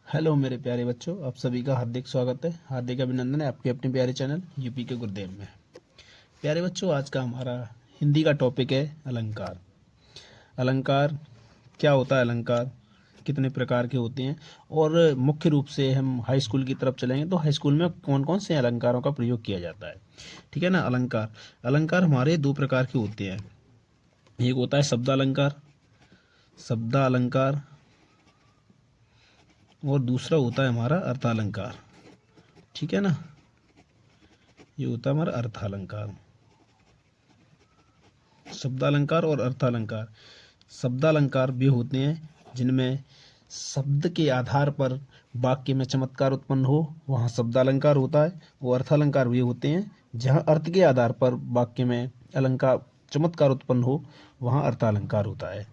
Hello मेरे प्यारे बच्चों, आप सभी का हार्दिक स्वागत है। हार्दिक अभिनंदन है आपके अपने प्यारे चैनल यूपी के गुरुदेव में। प्यारे बच्चों, आज का हमारा हिंदी का टॉपिक है अलंकार। अलंकार क्या होता है? अलंकार कितने प्रकार के होते हैं? और मुख्य रूप से हम हाई स्कूल की तरफ चलेंगे तो हाई स्कूल में कौन कौन से अलंकारों का प्रयोग किया जाता है। ठीक है ना। अलंकार अलंकार हमारे दो प्रकार के होते हैं। एक होता है शब्दालंकार, शब्दालंकार, और दूसरा होता है हमारा अर्थालंकार। ठीक है ना। ये होता है हमारा अर्थालंकार। शब्दालंकार और अर्थालंकार। शब्दालंकार भी होते हैं जिनमें शब्द के आधार पर वाक्य में चमत्कार उत्पन्न हो, वहाँ शब्दालंकार होता है। वो अर्थालंकार भी होते हैं जहाँ अर्थ के आधार पर वाक्य में अलंकार चमत्कार उत्पन्न हो, वहाँ अर्थालंकार होता है।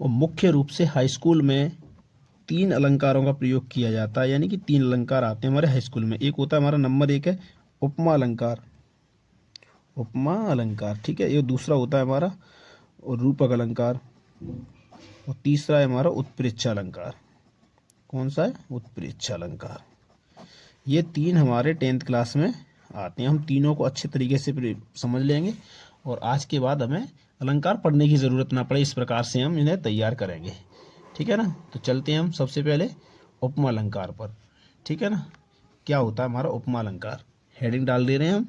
और मुख्य रूप से हाई स्कूल में तीन अलंकारों का प्रयोग किया जाता है, यानी कि तीन अलंकार आते हैं हमारे हाई स्कूल में। एक होता है हमारा नंबर एक है उपमा अलंकार, उपमा अलंकार। ठीक है। ये दूसरा होता है हमारा और रूपक अलंकार, और तीसरा है हमारा उत्प्रेक्षा अलंकार। कौन सा है? उत्प्रेक्षा अलंकार। ये तीन हमारे 10th क्लास में आते हैं। हम तीनों को अच्छे तरीके से समझ लेंगे और आज के बाद हमें अलंकार पढ़ने की ज़रूरत ना पड़े, इस प्रकार से हम इन्हें तैयार करेंगे। ठीक है ना। तो चलते हैं हम सबसे पहले उपमा अलंकार पर। ठीक है ना। क्या होता है हमारा उपमा अलंकार? हेडिंग डाल दे रहे हैं हम,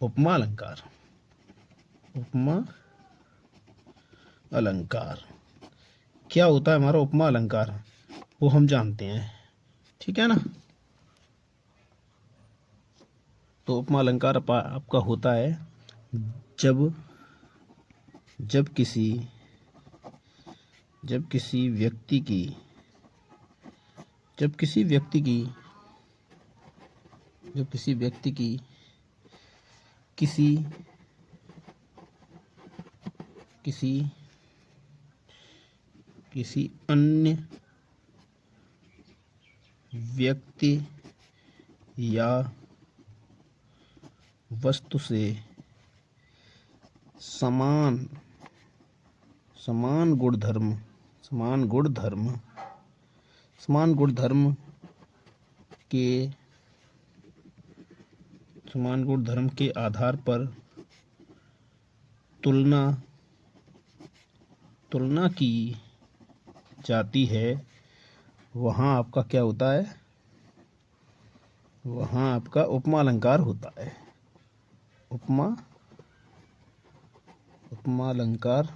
उपमा अलंकार। उपमा अलंकार क्या होता है हमारा उपमा अलंकार, वो हम जानते हैं। ठीक है ना। तो उपमा अलंकार आपका होता है जब जब किसी जब किसी व्यक्ति की जब किसी व्यक्ति की जब किसी व्यक्ति की किसी किसी किसी अन्य व्यक्ति या वस्तु से समान समान गुणधर्म समान गुणधर्म समान गुणधर्म के समान गुणधर्म के आधार पर तुलना तुलना की जाती है, वहाँ आपका क्या होता है? वहाँ आपका उपमा अलंकार होता है। उपमा उपमा अलंकार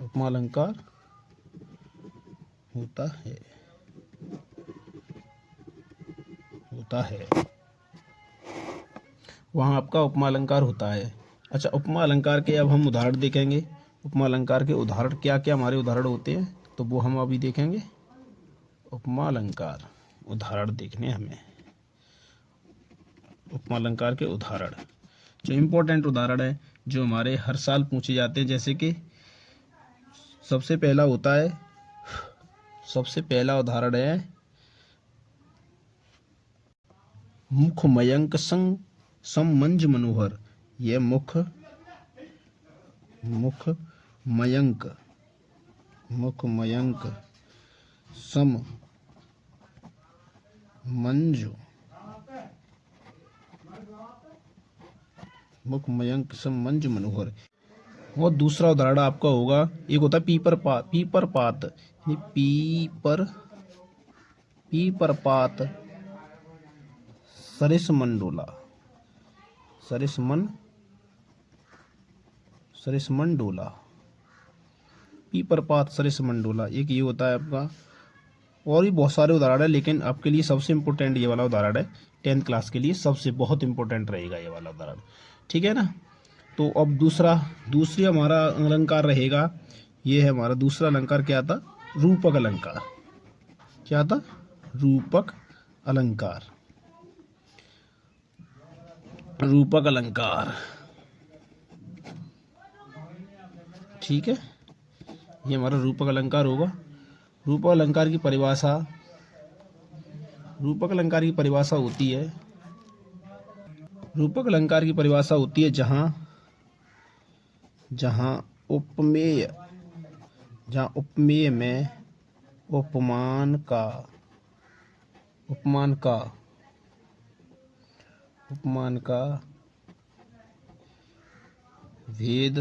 उपमा अलंकार होता है वहाँ आपका उपमा अलंकार होता है। अच्छा, उपमा अलंकार के अब हम उदाहरण देखेंगे। उपमा अलंकार के उदाहरण क्या क्या हमारे उदाहरण होते हैं, तो वो हम अभी देखेंगे। उपमा अलंकार उदाहरण देखने हमें उपमा अलंकार के उदाहरण जो इम्पोर्टेंट उदाहरण है, जो हमारे हर साल पूछे जाते हैं। जैसे कि सबसे पहला उदाहरण है मुख मयंक संग सम मंज मनोहर। यह मुख मयंक सम मंजु मुख मयंक सम मंजु मनोहर। और दूसरा उदाहरण आपका होगा, एक होता है पीपर पात पीपर पात सरिस मंडोला पीपर पात सरिस मंडोला। एक ये होता है आपका। और भी बहुत सारे उदाहरण है, लेकिन आपके लिए सबसे इम्पोर्टेंट ये वाला उदाहरण है। 10th क्लास के लिए सबसे बहुत इम्पोर्टेंट रहेगा ये वाला उदाहरण। ठीक है ना। तो अब दूसरी हमारा अलंकार रहेगा। ये है हमारा दूसरा अलंकार। क्या था? रूपक अलंकार। क्या था? रूपक अलंकार। रूपक अलंकार। ठीक है। ये हमारा रूपक अलंकार होगा। रूपक अलंकार की परिभाषा होती है जहाँ उपमेय में उपमान का, उपमान का, उपमान का भेद,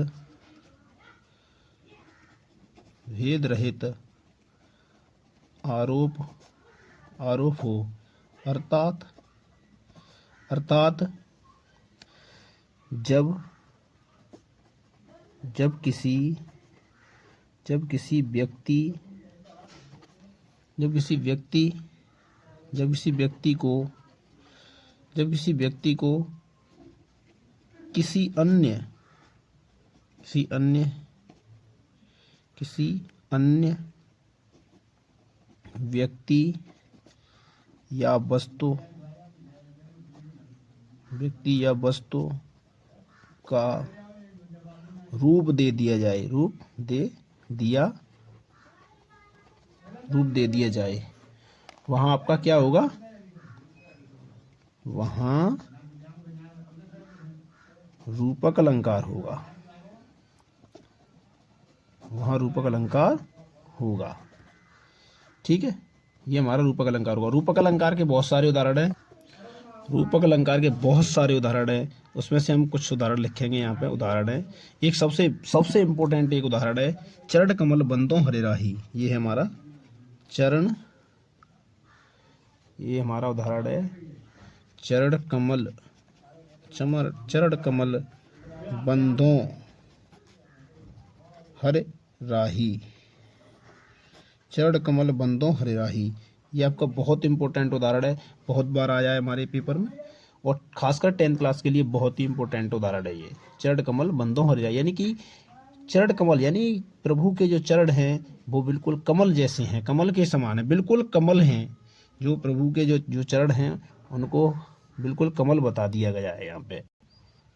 भेद रहित आरोप, आरोप हो, अर्थात, अर्थात जब, जब किसी, जब किसी व्यक्ति, जब किसी व्यक्ति, जब किसी व्यक्ति को, जब किसी व्यक्ति को किसी अन्य, किसी अन्य, किसी अन्य व्यक्ति या वस्तु, व्यक्ति या वस्तु का रूप दे दिया जाए, रूप दे दिया, रूप दे दिया जाए, वहां आपका क्या होगा, वहां रूपक अलंकार होगा, वहां रूपक अलंकार होगा। ठीक है, ये हमारा रूपक अलंकार होगा। रूपक अलंकार के बहुत सारे उदाहरण हैं, रूपक अलंकार के बहुत सारे उदाहरण हैं, उसमें से हम कुछ उदाहरण लिखेंगे। यहाँ पे उदाहरण है, एक सबसे सबसे इम्पोर्टेंट एक उदाहरण है, चरण कमल बंदों हरे राही। ये है हमारा चरण, ये हमारा उदाहरण है, चरण कमल, चरण कमल बंदों हरे राही, चरण कमल बंदों हरे राही। ये आपका बहुत इंपॉर्टेंट उदाहरण है, बहुत बार आया है हमारे पेपर में, और खासकर 10th क्लास के लिए बहुत ही इंपॉर्टेंट उदाहरण है ये, चरण कमल बंदों हरे राही। यानी कि चरण कमल, यानी प्रभु के जो चरण हैं वो बिल्कुल कमल जैसे हैं, कमल के समान है, बिल्कुल कमल हैं। जो प्रभु के जो चरण हैं उनको बिल्कुल कमल बता दिया गया है यहाँ पे।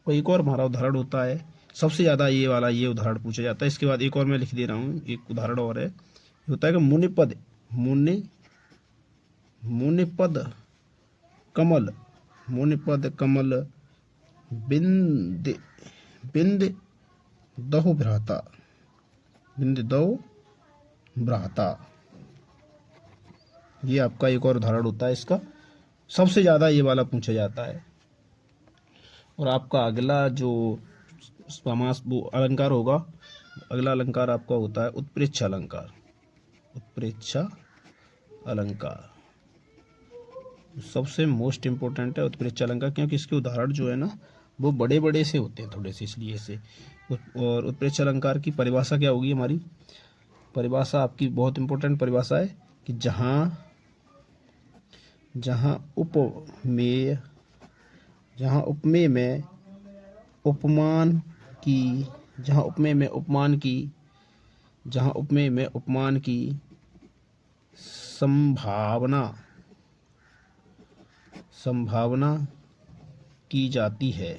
और एक और हमारा उदाहरण होता है, सबसे ज़्यादा ये वाला, ये उदाहरण पूछा जाता है। इसके बाद एक और मैं लिख दे रहा हूँ, एक उदाहरण और है, होता है कि मुनिपद, मुनिपद कमल, मुनिपद कमल बिंद, बिंद दहु भ्राता, बिंद दहु भ्राता। ये आपका एक और उदाहरण होता है, इसका सबसे ज़्यादा ये वाला पूछा जाता है। और आपका अगला जो समास वो अलंकार होगा, अगला अलंकार आपका होता है उत्प्रेक्षा अलंकार, उत्प्रेक्षा अलंकार सबसे मोस्ट इम्पोर्टेंट है उत्प्रेक्षा अलंकार, क्योंकि इसके उदाहरण जो है ना वो बड़े बड़े से होते हैं थोड़े से, इसलिए से। और उत्प्रेक्षा अलंकार की परिभाषा क्या होगी हमारी, परिभाषा आपकी बहुत इम्पोर्टेंट परिभाषा है कि जहाँ, जहाँ उपमेय, जहाँ उपमेय में उपमान की, जहाँ उपमेय में उपमान की, जहाँ उपमेय में उपमान की संभावना, संभावना की जाती है,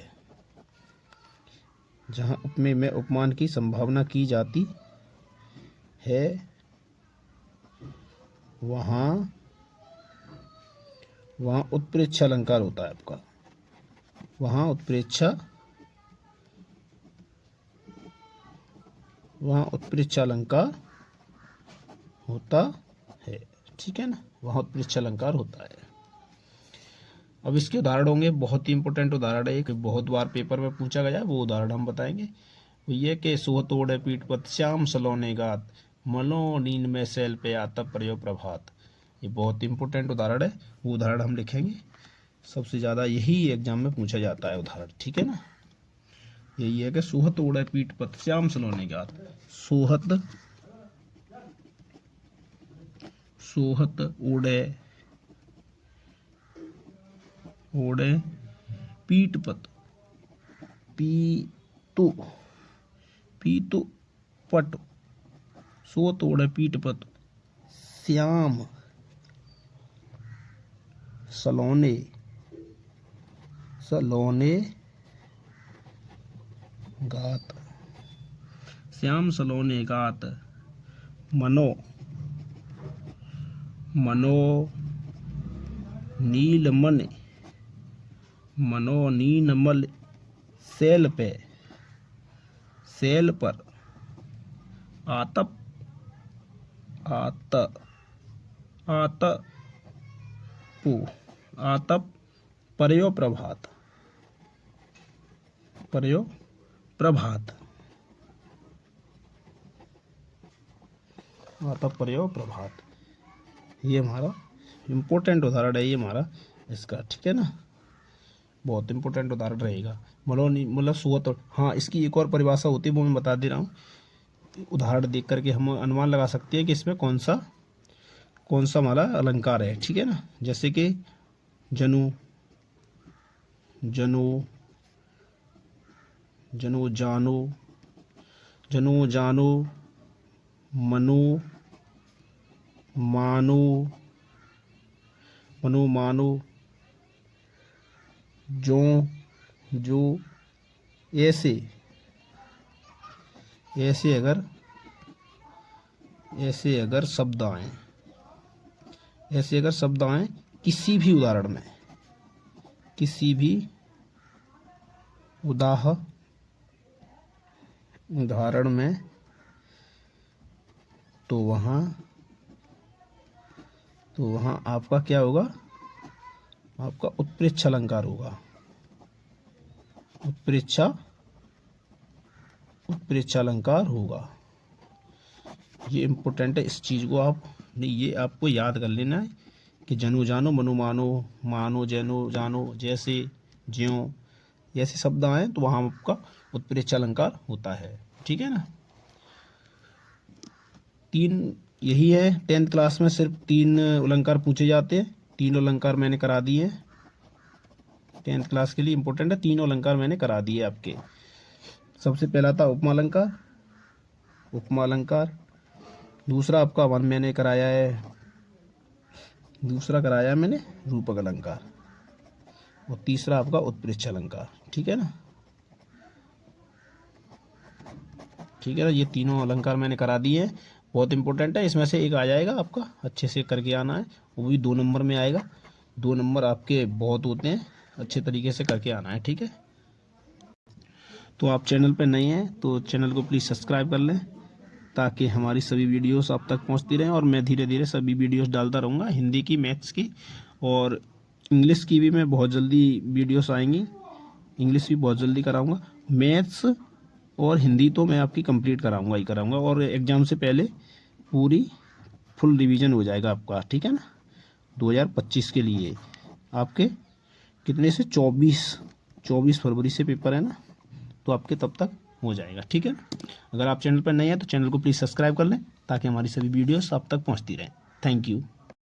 जहाँ उपमेय में उपमान की संभावना की जाती है, वहाँ, वहाँ उत्प्रेक्षा अलंकार होता है आपका, वहाँ उत्प्रेक्षा, वहाँ उत्प्रेक्षा अलंकार होता है। ठीक है ना, वहाँ उत्प्रेक्षा अलंकार होता है। अब इसके उदाहरण होंगे, बहुत ही इंपॉर्टेंट उदाहरण है, एक बहुत बार पेपर में पूछा गया है, वो उदाहरण हम बताएंगे। वो ये कि सोह तोड़े पीठ पत श्याम सलोने गात, मलो नींद में सैल पे आता प्रयो प्रभात। ये बहुत इंपॉर्टेंट उदाहरण है, वो उदाहरण हम लिखेंगे। सबसे ज़्यादा यही एग्जाम में पूछा जाता है उदाहरण। ठीक है ना, यही है कि सोहत उड़े पीठ पत श्याम सलोने गात, सोहत, सोहत उड़े, ओढ़े पीठ पत, पीतु, पीतु पट, सोत ओढ़े पीठ पत श्याम सलोने, सलोने गात, श्याम सलोने गात, मनो, मनो नीलमन, मनो नीलमल सैल पे, सैल पर, आतप, आत आतपु, आतप, परयो प्रभात, परयो प्रभात, आतप परयो प्रभात। ये हमारा इम्पोर्टेंट उदाहरण है, ये हमारा इसका, ठीक है ना, बहुत इम्पोर्टेंट उदाहरण रहेगा। मतलब सुअत, हाँ इसकी एक और परिभाषा होती है वो मैं बता दे रहा हूँ। उदाहरण देख करके हम अनुमान लगा सकते हैं कि इसमें कौन सा हमारा अलंकार है, ठीक है ना। जैसे कि जनु, जनु, जनु जानु, जनु जानु, मनु मानु, मनु मानु, जो जो, ऐसे अगर शब्द आए, ऐसे अगर शब्द आए किसी भी उदाहरण में, किसी भी उदाहरण में, तो वहाँ आपका क्या होगा, आपका उत्प्रेक्षा अलंकार होगा, उत्प्रेक्षा अलंकार होगा। ये इम्पोर्टेंट है, इस चीज़ को ये आपको याद कर लेना है कि जनु जानो, मनु मानो, मानो जैनो जानो, जैसे ज्यों, ऐसे शब्द आए तो वहाँ आपका उत्प्रेक्षा अलंकार होता है, ठीक है ना। 3 यही है, 10th क्लास में सिर्फ 3 अलंकार पूछे जाते हैं। 3 अलंकार मैंने करा दिए, 10th क्लास के लिए इम्पोर्टेंट है, 3 अलंकार मैंने करा दिए आपके। सबसे पहला था उपमा अलंकार, उपमा अलंकार। दूसरा आपका मैंने कराया मैंने रूपक अलंकार, और तीसरा आपका उत्प्रेक्षा अलंकार, ठीक है ना, ठीक है ना। ये तीनों अलंकार मैंने करा दिए हैं, बहुत इंपॉर्टेंट है। इसमें से एक आ जाएगा आपका, अच्छे से करके आना है, वो भी 2 नंबर में आएगा। 2 नंबर आपके बहुत होते हैं, अच्छे तरीके से करके आना है, ठीक है। तो आप चैनल पर नए हैं तो चैनल को प्लीज़ सब्सक्राइब कर लें, ताकि हमारी सभी वीडियोस आप तक पहुंचती रहें। और मैं धीरे धीरे सभी वीडियोस डालता रहूँगा, हिंदी की, मैथ्स की और इंग्लिश की भी मैं बहुत जल्दी वीडियोस आएंगी, इंग्लिश भी बहुत जल्दी कराऊंगा। मैथ्स और हिंदी तो मैं आपकी कंप्लीट कराऊंगा ही कराऊंगा, और एग्ज़ाम से पहले पूरी फुल रिवीजन हो जाएगा आपका, ठीक है ना। 2025 के लिए आपके कितने से 24 फरवरी से पेपर है ना, तो आपके तब तक हो जाएगा, ठीक है। अगर आप चैनल पर नए हैं तो चैनल को प्लीज़ सब्सक्राइब कर लें, ताकि हमारी सभी वीडियोस आप तक पहुंचती रहें। Thank you.